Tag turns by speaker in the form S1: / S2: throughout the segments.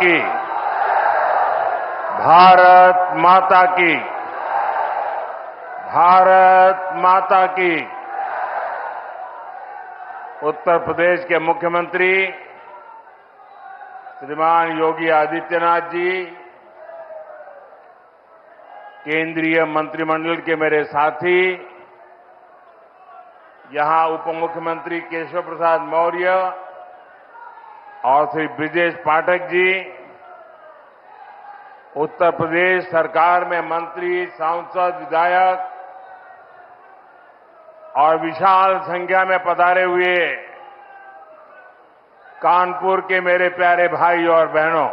S1: की। भारत माता की। भारत माता की। उत्तर प्रदेश के मुख्यमंत्री श्रीमान योगी आदित्यनाथ जी, केंद्रीय मंत्रिमंडल के मेरे साथी, यहां उप मुख्यमंत्री केशव प्रसाद मौर्य और श्री ब्रिजेश पाठक जी, उत्तर प्रदेश सरकार में मंत्री, सांसद, विधायक और विशाल संख्या में पधारे हुए कानपुर के मेरे प्यारे भाई और बहनों,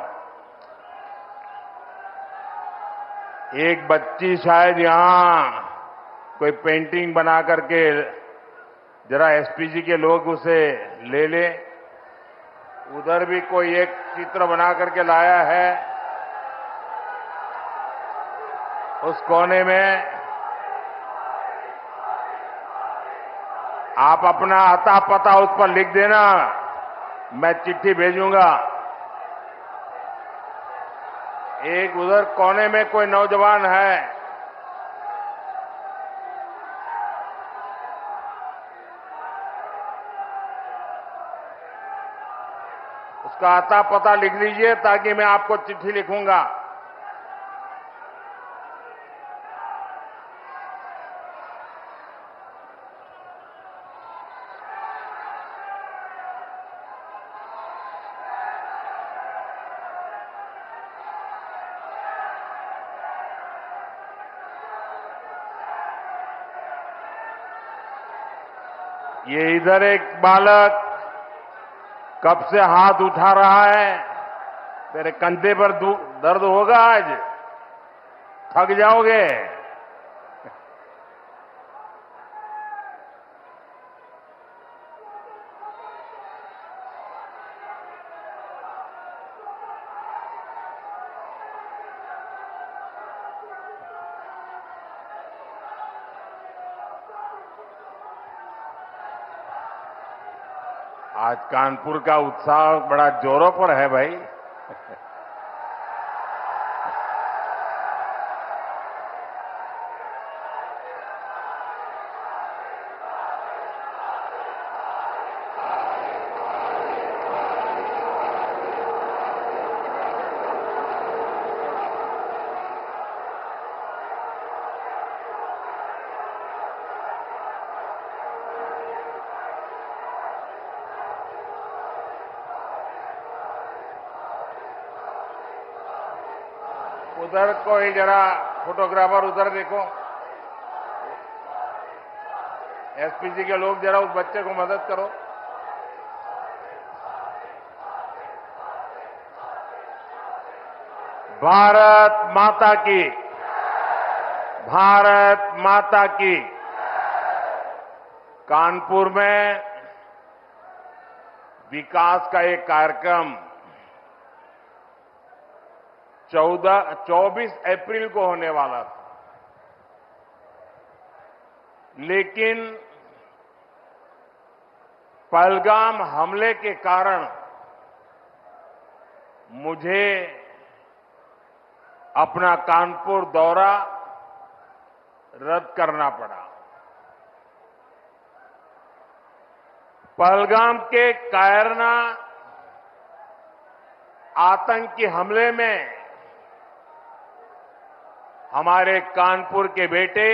S1: एक बच्ची शायद यहां कोई पेंटिंग बना करके जरा एसपीजी के लोग उसे ले ले। उधर भी कोई एक चित्र बना करके लाया है, उस कोने में आप अपना अता पता उस पर लिख देना, मैं चिट्ठी भेजूंगा। एक उधर कोने में कोई नौजवान है, उसका अता पता लिख लीजिए ताकि मैं आपको चिट्ठी लिखूंगा। ये इधर एक बालक कब से हाथ उठा रहा है। तेरे कंधे पर दर्द होगा आज, थक जाओगे। आज कानपुर का उत्साह बड़ा जोरों पर है भाई। उधर कोई जरा फोटोग्राफर उधर देखो, एसपीजी के लोग जरा उस बच्चे को मदद करो। भारत माता की। भारत माता की। कानपुर में विकास का एक कार्यक्रम 24 अप्रैल को होने वाला था, लेकिन पहलगाम हमले के कारण मुझे अपना कानपुर दौरा रद्द करना पड़ा। पहलगाम के कायरना आतंकी हमले में हमारे कानपुर के बेटे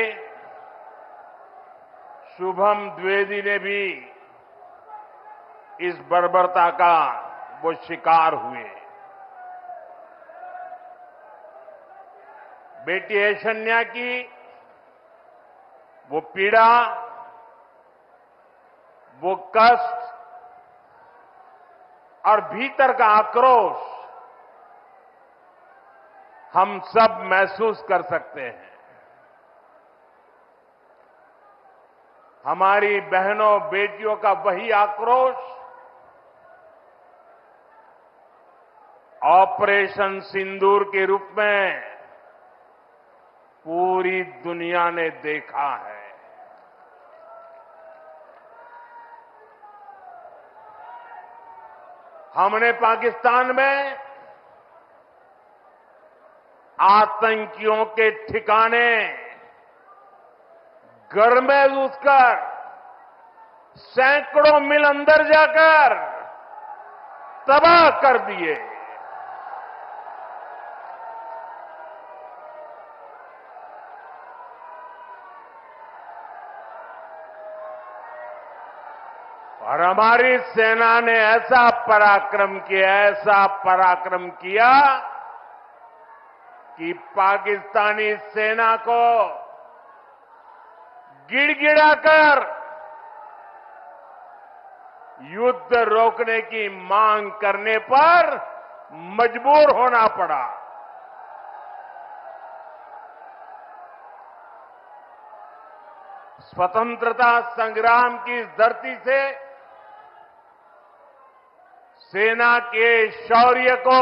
S1: शुभम द्विवेदी ने भी इस बर्बरता का वो शिकार हुए। बेटी ऐशन्या की वो पीड़ा, वो कष्ट और भीतर का आक्रोश हम सब महसूस कर सकते हैं। हमारी बहनों बेटियों का वही आक्रोश ऑपरेशन सिंदूर के रूप में पूरी दुनिया ने देखा है। हमने पाकिस्तान में आतंकियों के ठिकाने घर में घुसकर सैकड़ों मील अंदर जाकर तबाह कर दिए। और हमारी सेना ने ऐसा पराक्रम किया कि पाकिस्तानी सेना को गिड़गिड़ाकर युद्ध रोकने की मांग करने पर मजबूर होना पड़ा। स्वतंत्रता संग्राम की इस धरती से सेना के शौर्य को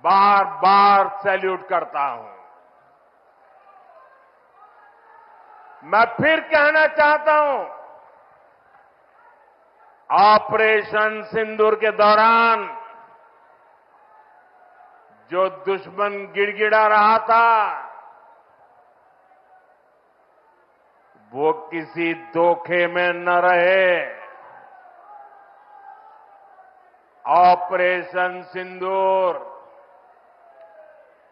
S1: बार बार सैल्यूट करता हूं। मैं फिर कहना चाहता हूं, ऑपरेशन सिंदूर के दौरान जो दुश्मन गिड़गिड़ा रहा था, वो किसी धोखे में न रहे। ऑपरेशन सिंदूर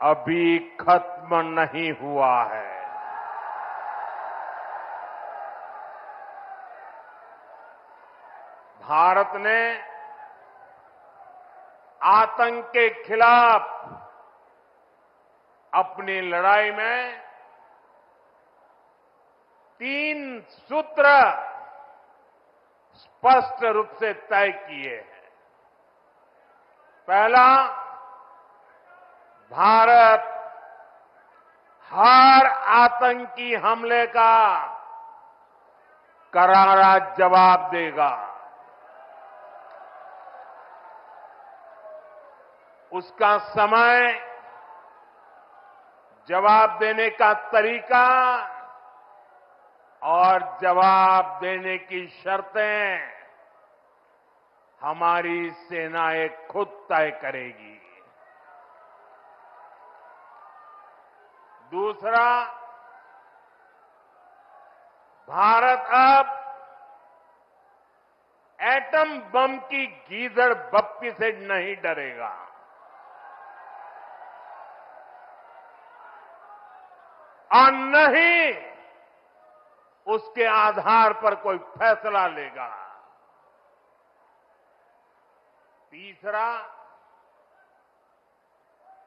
S1: अभी खत्म नहीं हुआ है। भारत ने आतंक के खिलाफ अपनी लड़ाई में 3 सूत्र स्पष्ट रूप से तय किए हैं। पहला, भारत हर आतंकी हमले का करारा जवाब देगा। उसका समय, जवाब देने का तरीका और जवाब देने की शर्तें हमारी सेनाएं खुद तय करेगी। दूसरा, भारत अब एटम बम की गीदड़ बप्पी से नहीं डरेगा। और न ही उसके आधार पर कोई फैसला लेगा। तीसरा,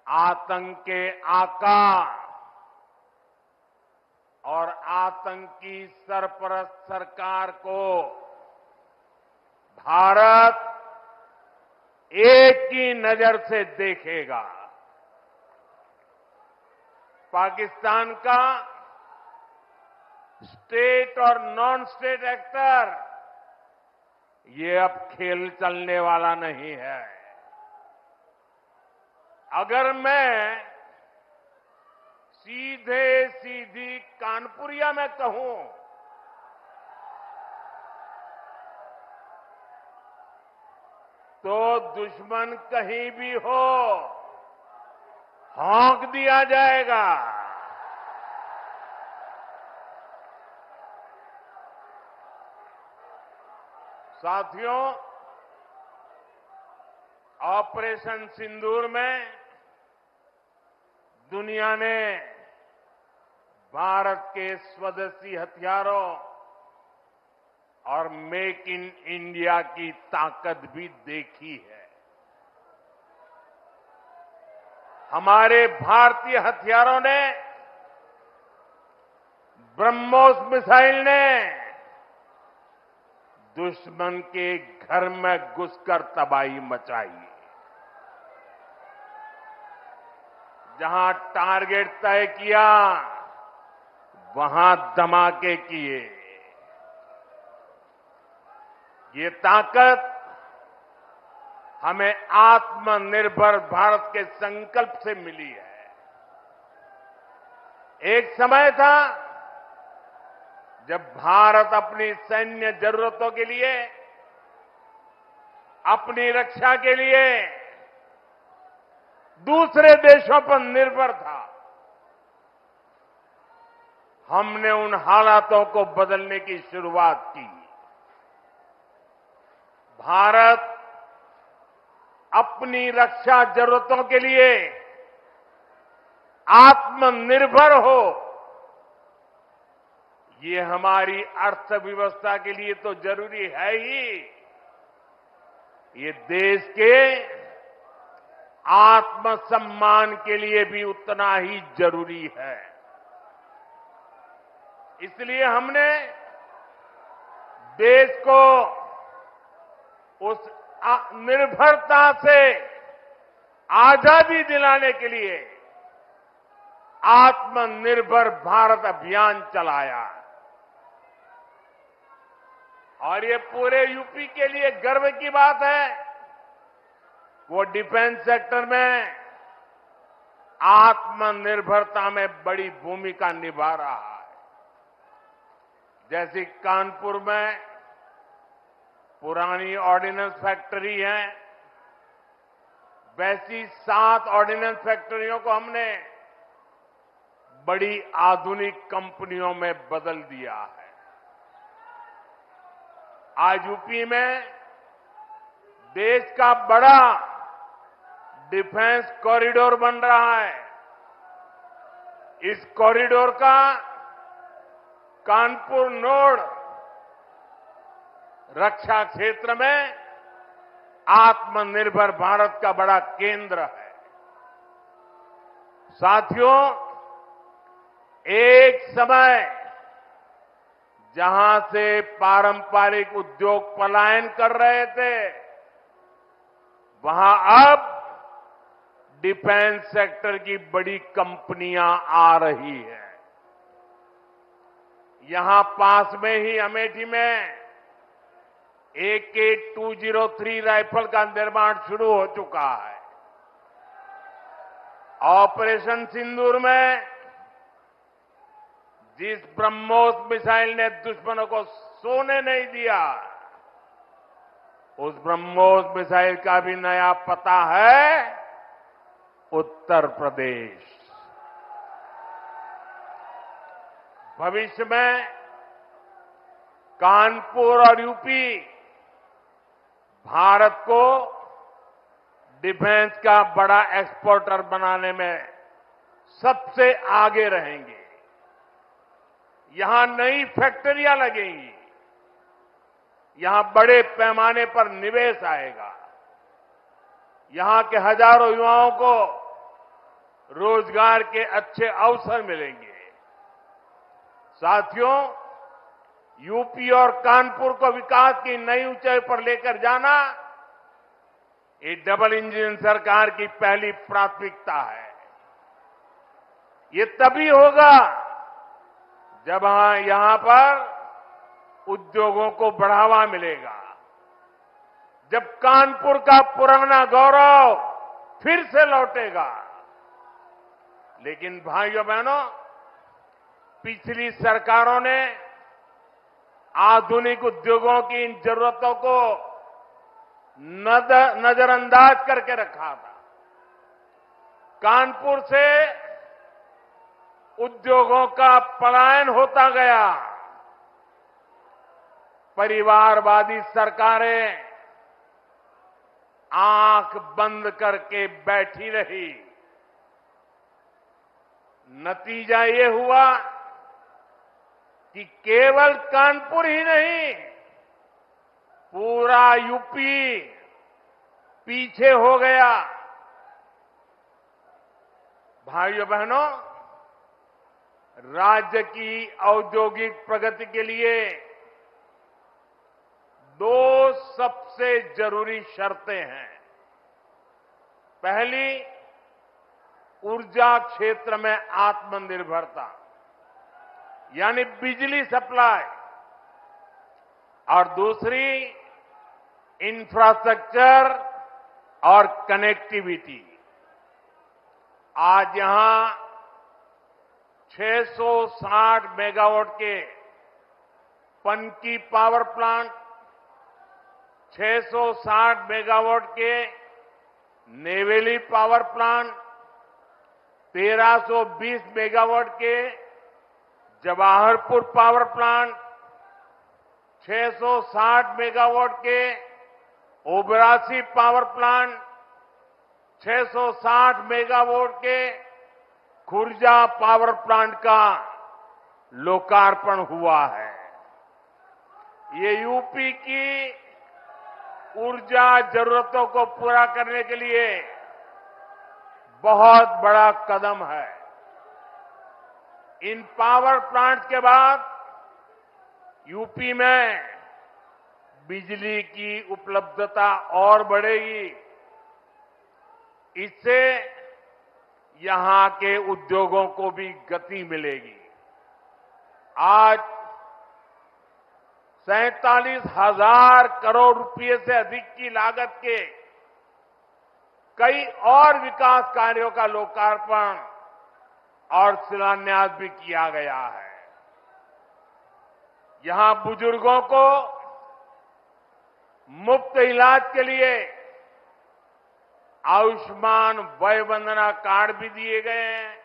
S1: आतंक के आका और आतंकी सरपरस्त सरकार को भारत एक ही नजर से देखेगा। पाकिस्तान का स्टेट और नॉन स्टेट एक्टर, ये अब खेल चलने वाला नहीं है। अगर मैं सीधी कानपुरिया में कहूं तो दुश्मन कहीं भी हो, हौंक दिया जाएगा। साथियों, ऑपरेशन सिंदूर में दुनिया ने भारत के स्वदेशी हथियारों और मेक इन इंडिया की ताकत भी देखी है। हमारे भारतीय हथियारों ने, ब्रह्मोस मिसाइल ने दुश्मन के घर में घुसकर तबाही मचाई। जहां टारगेट तय किया, वहां धमाके किए। ये ताकत हमें आत्मनिर्भर भारत के संकल्प से मिली है। एक समय था जब भारत अपनी सैन्य जरूरतों के लिए, अपनी रक्षा के लिए दूसरे देशों पर निर्भर था। हमने उन हालातों को बदलने की शुरुआत की। भारत अपनी रक्षा जरूरतों के लिए आत्मनिर्भर हो, ये हमारी अर्थव्यवस्था के लिए तो जरूरी है ही, ये देश के आत्मसम्मान के लिए भी उतना ही जरूरी है। इसलिए हमने देश को उस निर्भरता से आजादी दिलाने के लिए आत्मनिर्भर भारत अभियान चलाया और ये पूरे यूपी के लिए गर्व की बात है। वो डिफेंस सेक्टर में आत्मनिर्भरता में बड़ी भूमिका निभा रहा है। जैसे कानपुर में पुरानी ऑर्डिनेंस फैक्ट्री है, वैसी 7 ऑर्डिनेंस फैक्ट्रियों को हमने बड़ी आधुनिक कंपनियों में बदल दिया है। आज यूपी में देश का बड़ा डिफेंस कॉरिडोर बन रहा है। इस कॉरिडोर का कानपुर नोड रक्षा क्षेत्र में आत्मनिर्भर भारत का बड़ा केंद्र है। साथियों, एक समय जहां से पारंपरिक उद्योग पलायन कर रहे थे, वहां अब डिफेंस सेक्टर की बड़ी कंपनियां आ रही हैं। यहां पास में ही अमेठी में AK-203 राइफल का निर्माण शुरू हो चुका है। ऑपरेशन सिंदूर में जिस ब्रह्मोस मिसाइल ने दुश्मनों को सोने नहीं दिया, उस ब्रह्मोस मिसाइल का भी नया पता है उत्तर प्रदेश। भविष्य में कानपुर और यूपी भारत को डिफेंस का बड़ा एक्सपोर्टर बनाने में सबसे आगे रहेंगे। यहां नई फैक्ट्रियां लगेंगी, यहां बड़े पैमाने पर निवेश आएगा, यहां के हजारों युवाओं को रोजगार के अच्छे अवसर मिलेंगे। साथियों, यूपी और कानपुर को विकास की नई ऊंचाई पर लेकर जाना, ये डबल इंजन सरकार की पहली प्राथमिकता है। ये तभी होगा जब यहां पर उद्योगों को बढ़ावा मिलेगा, जब कानपुर का पुराना गौरव फिर से लौटेगा। लेकिन भाइयों बहनों, पिछली सरकारों ने आधुनिक उद्योगों की इन जरूरतों को नजरअंदाज करके रखा था। कानपुर से उद्योगों का पलायन होता गया। परिवारवादी सरकारें आंख बंद करके बैठी रही। नतीजा ये हुआ कि केवल कानपुर ही नहीं, पूरा यूपी पीछे हो गया। भाइयों बहनों, राज्य की औद्योगिक प्रगति के लिए 2 सबसे जरूरी शर्तें हैं। पहली, ऊर्जा क्षेत्र में आत्मनिर्भरता, यानी बिजली सप्लाई, और दूसरी इंफ्रास्ट्रक्चर और कनेक्टिविटी। आज यहां 660 मेगावाट के पनकी पावर प्लांट, 660 मेगावाट के नेवेली पावर प्लांट 1320 मेगावाट के, जवाहरपुर पावर प्लांट 660 मेगावाट के, ओबरासी पावर प्लांट 660 मेगावाट के, खुर्जा पावर प्लांट का लोकार्पण हुआ है। ये यूपी की ऊर्जा जरूरतों को पूरा करने के लिए बहुत बड़ा कदम है। इन पावर प्लांट के बाद यूपी में बिजली की उपलब्धता और बढ़ेगी। इससे यहां के उद्योगों को भी गति मिलेगी। आज 47,000 करोड़ रुपए से अधिक की लागत के कई और विकास कार्यों का लोकार्पण और शिलान्यास भी किया गया है। यहां बुजुर्गों को मुफ्त इलाज के लिए आयुष्मान वय वंदना कार्ड भी दिए गए हैं।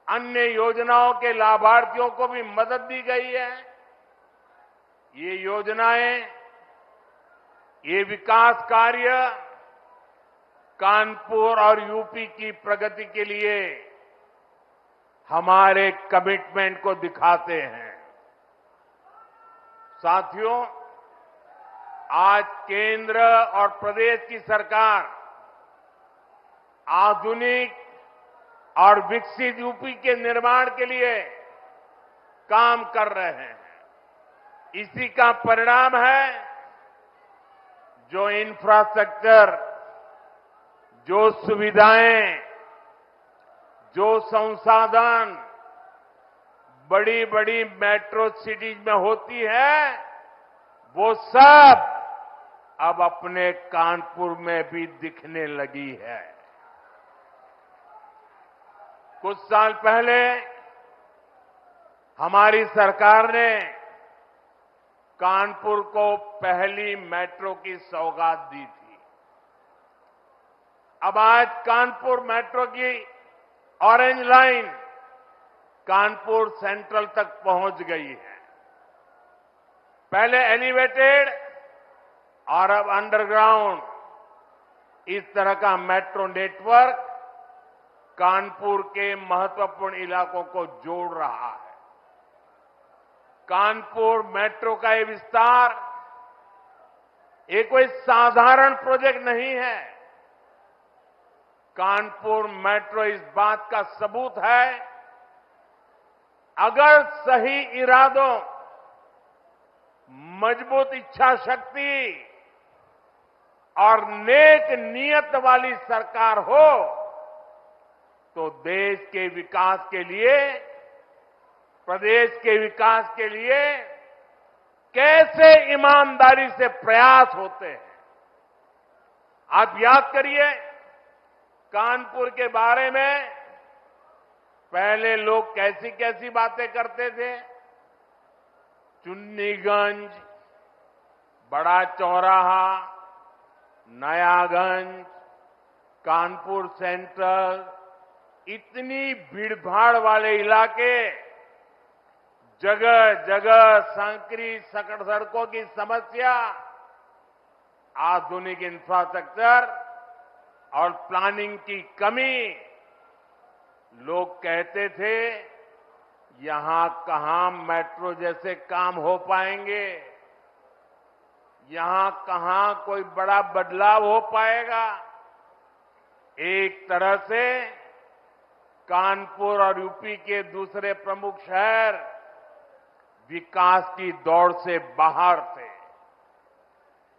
S1: अन्य योजनाओं के लाभार्थियों को भी मदद दी गई है। ये योजनाएं, ये विकास कार्य कानपुर और यूपी की प्रगति के लिए हमारे कमिटमेंट को दिखाते हैं। साथियों, आज केंद्र और प्रदेश की सरकार आधुनिक और विकसित यूपी के निर्माण के लिए काम कर रहे हैं। इसी का परिणाम है जो इंफ्रास्ट्रक्चर, जो सुविधाएं, जो संसाधन बड़ी बड़ी मेट्रो सिटीज में होती है, वो सब अब अपने कानपुर में भी दिखने लगी है। कुछ साल पहले हमारी सरकार ने कानपुर को पहली मेट्रो की सौगात दी थी। अब आज कानपुर मेट्रो की ऑरेंज लाइन कानपुर सेंट्रल तक पहुंच गई है। पहले एलिवेटेड और अब अंडरग्राउंड, इस तरह का मेट्रो नेटवर्क कानपुर के महत्वपूर्ण इलाकों को जोड़ रहा है। कानपुर मेट्रो का ये विस्तार ये कोई साधारण प्रोजेक्ट नहीं है। कानपुर मेट्रो इस बात का सबूत है, अगर सही इरादों, मजबूत इच्छा शक्ति और नेक नियत वाली सरकार हो तो देश के विकास के लिए, प्रदेश के विकास के लिए कैसे ईमानदारी से प्रयास होते हैं। आप याद करिए, कानपुर के बारे में पहले लोग कैसी कैसी बातें करते थे। चुन्नीगंज, बड़ा चौराहा, नयागंज, कानपुर सेंट्रल, इतनी भीड़भाड़ वाले इलाके, जगह जगह संकरी सकड़ सड़कों की समस्या, आधुनिक इंफ्रास्ट्रक्चर और प्लानिंग की कमी। लोग कहते थे यहां कहां मेट्रो जैसे काम हो पाएंगे, यहां कहां कोई बड़ा बदलाव हो पाएगा। एक तरह से कानपुर और यूपी के दूसरे प्रमुख शहर विकास की दौड़ से बाहर थे।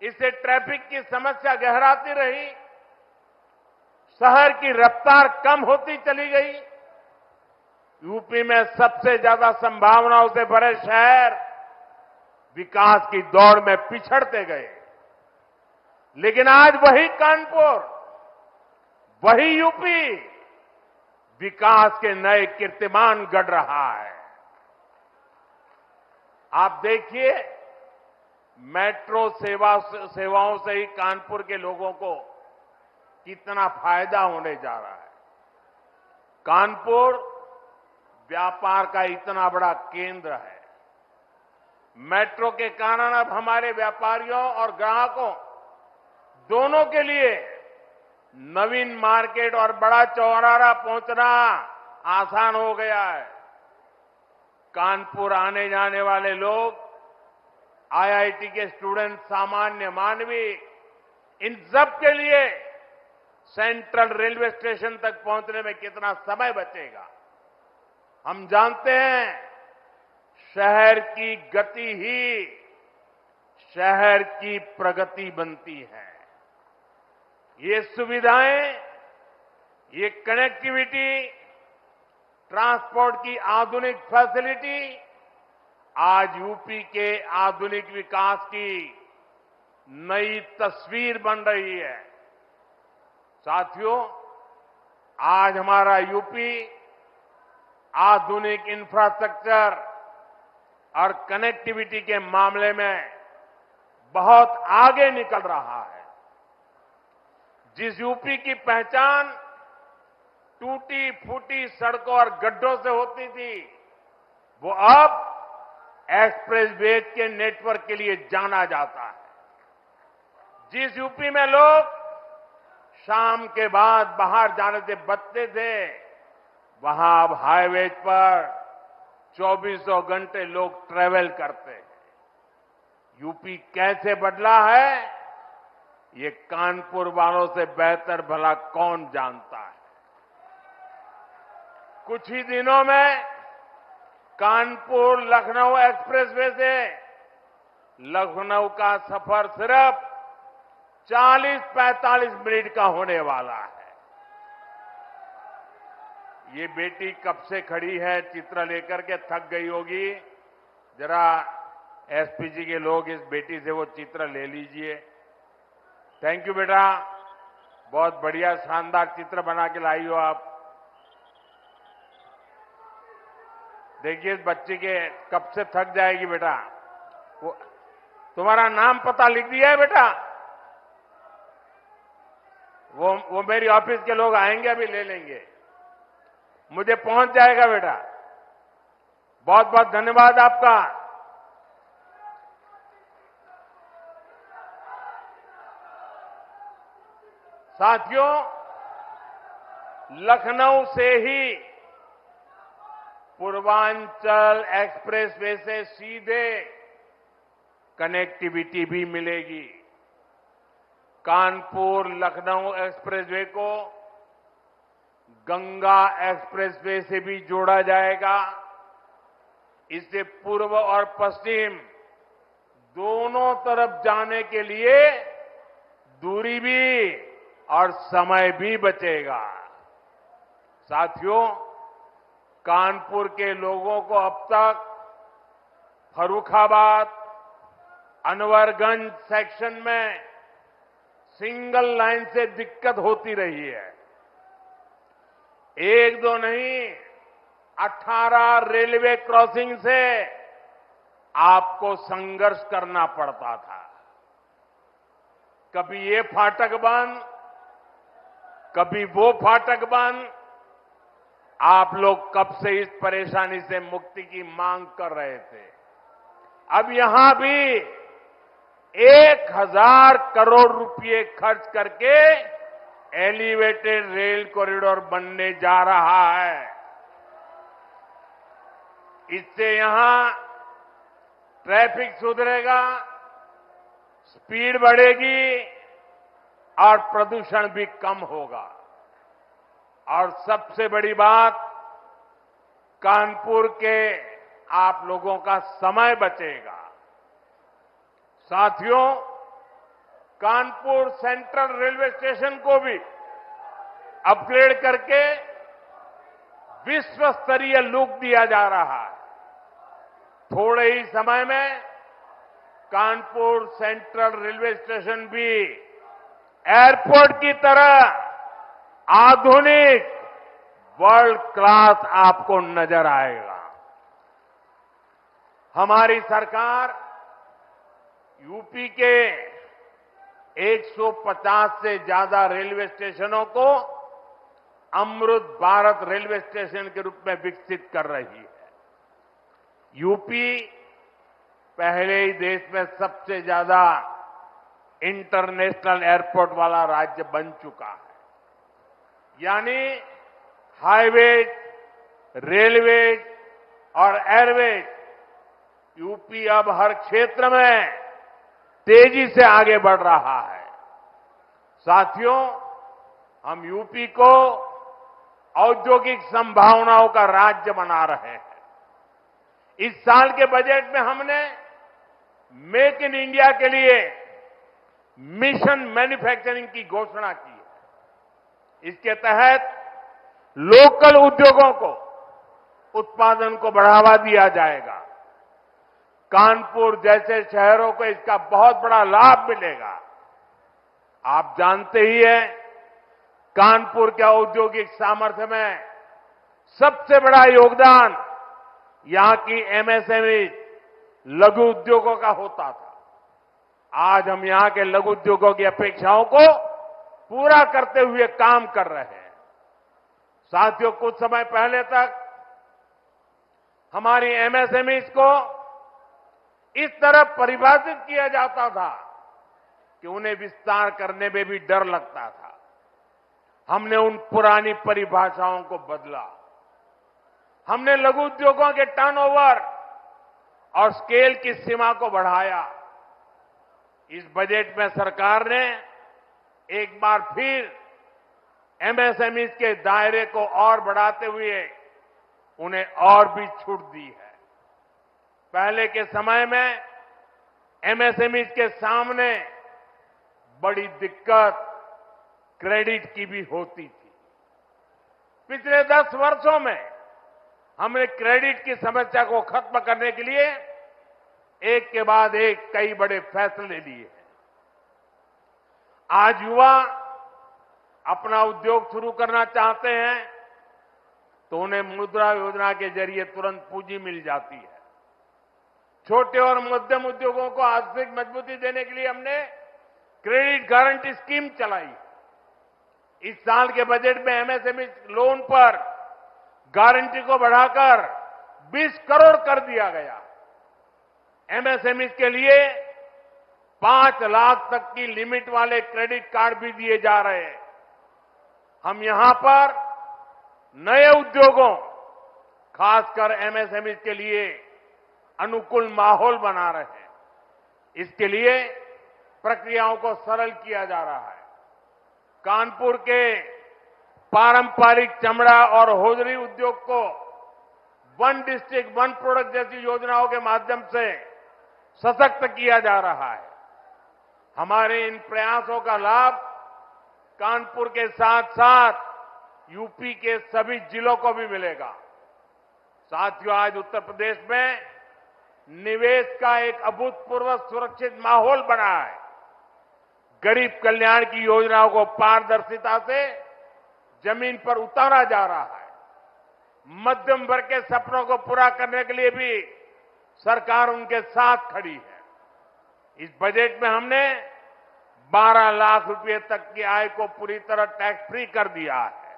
S1: इससे ट्रैफिक की समस्या गहराती रही, शहर की रफ्तार कम होती चली गई। यूपी में सबसे ज्यादा संभावनाओं से भरे शहर विकास की दौड़ में पिछड़ते गए। लेकिन आज वही कानपुर, वही यूपी विकास के नए कीर्तिमान गढ़ रहा है। आप देखिए, मेट्रो सेवाओं से ही कानपुर के लोगों को कितना फायदा होने जा रहा है। कानपुर व्यापार का इतना बड़ा केंद्र है। मेट्रो के कारण अब हमारे व्यापारियों और ग्राहकों दोनों के लिए नवीन मार्केट और बड़ा चौराहा पहुंचना आसान हो गया है। कानपुर आने जाने वाले लोग, आईआईटी के स्टूडेंट, सामान्य मानवी, इन सब के लिए सेंट्रल रेलवे स्टेशन तक पहुंचने में कितना समय बचेगा। हम जानते हैं शहर की गति ही शहर की प्रगति बनती है। ये सुविधाएं, ये कनेक्टिविटी, ट्रांसपोर्ट की आधुनिक फैसिलिटी आज यूपी के आधुनिक विकास की नई तस्वीर बन रही है। साथियों, आज हमारा यूपी आधुनिक इंफ्रास्ट्रक्चर और कनेक्टिविटी के मामले में बहुत आगे निकल रहा है। जिस यूपी की पहचान टूटी फूटी सड़कों और गड्ढों से होती थी, वो अब एक्सप्रेसवे के नेटवर्क के लिए जाना जाता है। जिस यूपी में लोग शाम के बाद बाहर जाने से बचते थे, वहां अब हाईवेज पर 24 घंटे लोग ट्रेवल करते हैं। यूपी कैसे बदला है, ये कानपुर वालों से बेहतर भला कौन जानता है। कुछ ही दिनों में कानपुर लखनऊ एक्सप्रेसवे से लखनऊ का सफर सिर्फ 40-45 मिनट का होने वाला है। ये बेटी कब से खड़ी है, चित्र लेकर के थक गई होगी। जरा एसपीजी के लोग इस बेटी से वो चित्र ले लीजिए। थैंक यू बेटा, बहुत बढ़िया शानदार चित्र बना के लाई हो आप। देखिए इस बच्ची के कब से थक जाएगी बेटा। वो तुम्हारा नाम पता लिख दिया है बेटा? वो मेरी ऑफिस के लोग आएंगे, अभी ले लेंगे, मुझे पहुंच जाएगा बेटा। बहुत बहुत धन्यवाद आपका। साथियों, लखनऊ से ही पूर्वांचल एक्सप्रेसवे से सीधे कनेक्टिविटी भी मिलेगी। कानपुर लखनऊ एक्सप्रेसवे को गंगा एक्सप्रेसवे से भी जोड़ा जाएगा। इससे पूर्व और पश्चिम दोनों तरफ जाने के लिए दूरी भी और समय भी बचेगा। साथियों, कानपुर के लोगों को अब तक फर्रुखाबाद, अनवरगंज सेक्शन में सिंगल लाइन से दिक्कत होती रही है। एक दो नहीं, 18 रेलवे क्रॉसिंग से आपको संघर्ष करना पड़ता था। कभी ये फाटक बंद, कभी वो फाटक बंद। आप लोग कब से इस परेशानी से मुक्ति की मांग कर रहे थे। अब यहां भी 1000 करोड़ रुपए खर्च करके एलिवेटेड रेल कॉरिडोर बनने जा रहा है। इससे यहां ट्रैफिक सुधरेगा, स्पीड बढ़ेगी और प्रदूषण भी कम होगा। और सबसे बड़ी बात, कानपुर के आप लोगों का समय बचेगा। साथियों, कानपुर सेंट्रल रेलवे स्टेशन को भी अपग्रेड करके विश्व स्तरीय लुक दिया जा रहा है। थोड़े ही समय में कानपुर सेंट्रल रेलवे स्टेशन भी एयरपोर्ट की तरह आधुनिक वर्ल्ड क्लास आपको नजर आएगा। हमारी सरकार यूपी के 150 से ज्यादा रेलवे स्टेशनों को अमृत भारत रेलवे स्टेशन के रूप में विकसित कर रही है। यूपी पहले ही देश में सबसे ज्यादा इंटरनेशनल एयरपोर्ट वाला राज्य बन चुका है। यानी हाईवेज, रेलवेज और एयरवेज, यूपी अब हर क्षेत्र में तेजी से आगे बढ़ रहा है। साथियों, हम यूपी को औद्योगिक संभावनाओं का राज्य बना रहे हैं। इस साल के बजट में हमने मेक इन इंडिया के लिए मिशन मैन्युफैक्चरिंग की घोषणा की है। इसके तहत लोकल उद्योगों को उत्पादन को बढ़ावा दिया जाएगा। कानपुर जैसे शहरों को इसका बहुत बड़ा लाभ मिलेगा। आप जानते ही हैं, कानपुर के औद्योगिक सामर्थ्य में सबसे बड़ा योगदान यहां की एमएसएमई लघु उद्योगों का होता था। आज हम यहां के लघु उद्योगों की अपेक्षाओं को पूरा करते हुए काम कर रहे हैं। साथियों, कुछ समय पहले तक हमारी एमएसएमईज को इस तरह परिभाषित किया जाता था कि उन्हें विस्तार करने में भी डर लगता था। हमने उन पुरानी परिभाषाओं को बदला। हमने लघु उद्योगों के टर्नओवर और स्केल की सीमा को बढ़ाया। इस बजट में सरकार ने एक बार फिर एमएसएमई के दायरे को और बढ़ाते हुए उन्हें और भी छूट दी है। पहले के समय में एमएसएमई के सामने बड़ी दिक्कत क्रेडिट की भी होती थी। पिछले 10 वर्षों में हमने क्रेडिट की समस्या को खत्म करने के लिए एक के बाद एक कई बड़े फैसले लिए हैं। आज युवा अपना उद्योग शुरू करना चाहते हैं तो उन्हें मुद्रा योजना के जरिए तुरंत पूंजी मिल जाती है। छोटे और मध्यम उद्योगों को आर्थिक मजबूती देने के लिए हमने क्रेडिट गारंटी स्कीम चलाई। इस साल के बजट में एमएसएमई लोन पर गारंटी को बढ़ाकर 20 करोड़ कर दिया गया। एमएसएमई के लिए 5 लाख तक की लिमिट वाले क्रेडिट कार्ड भी दिए जा रहे हैं। हम यहां पर नए उद्योगों, खासकर एमएसएमई के लिए अनुकूल माहौल बना रहे हैं। इसके लिए प्रक्रियाओं को सरल किया जा रहा है। कानपुर के पारंपरिक चमड़ा और होजरी उद्योग को वन डिस्ट्रिक्ट वन प्रोडक्ट जैसी योजनाओं के माध्यम से सशक्त किया जा रहा है। हमारे इन प्रयासों का लाभ कानपुर के साथ साथ यूपी के सभी जिलों को भी मिलेगा। साथियों, आज उत्तर प्रदेश में निवेश का एक अभूतपूर्व सुरक्षित माहौल बना है। गरीब कल्याण की योजनाओं को पारदर्शिता से जमीन पर उतारा जा रहा है। मध्यम वर्ग के सपनों को पूरा करने के लिए भी सरकार उनके साथ खड़ी है। इस बजट में हमने 12 लाख रुपए तक की आय को पूरी तरह टैक्स फ्री कर दिया है।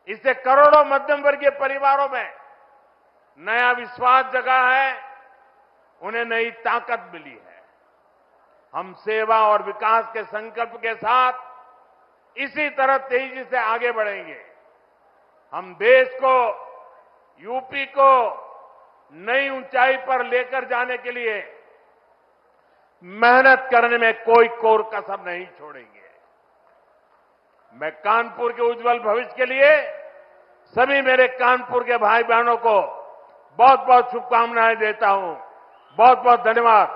S1: इससे करोड़ों मध्यम वर्गीय परिवारों में नया विश्वास जगा है, उन्हें नई ताकत मिली है। हम सेवा और विकास के संकल्प के साथ इसी तरह तेजी से आगे बढ़ेंगे। हम देश को, यूपी को नई ऊंचाई पर लेकर जाने के लिए मेहनत करने में कोई कोर कसर नहीं छोड़ेंगे। मैं कानपुर के उज्जवल भविष्य के लिए सभी मेरे कानपुर के भाई बहनों को बहुत बहुत शुभकामनाएं देता हूं। बहुत बहुत धन्यवाद।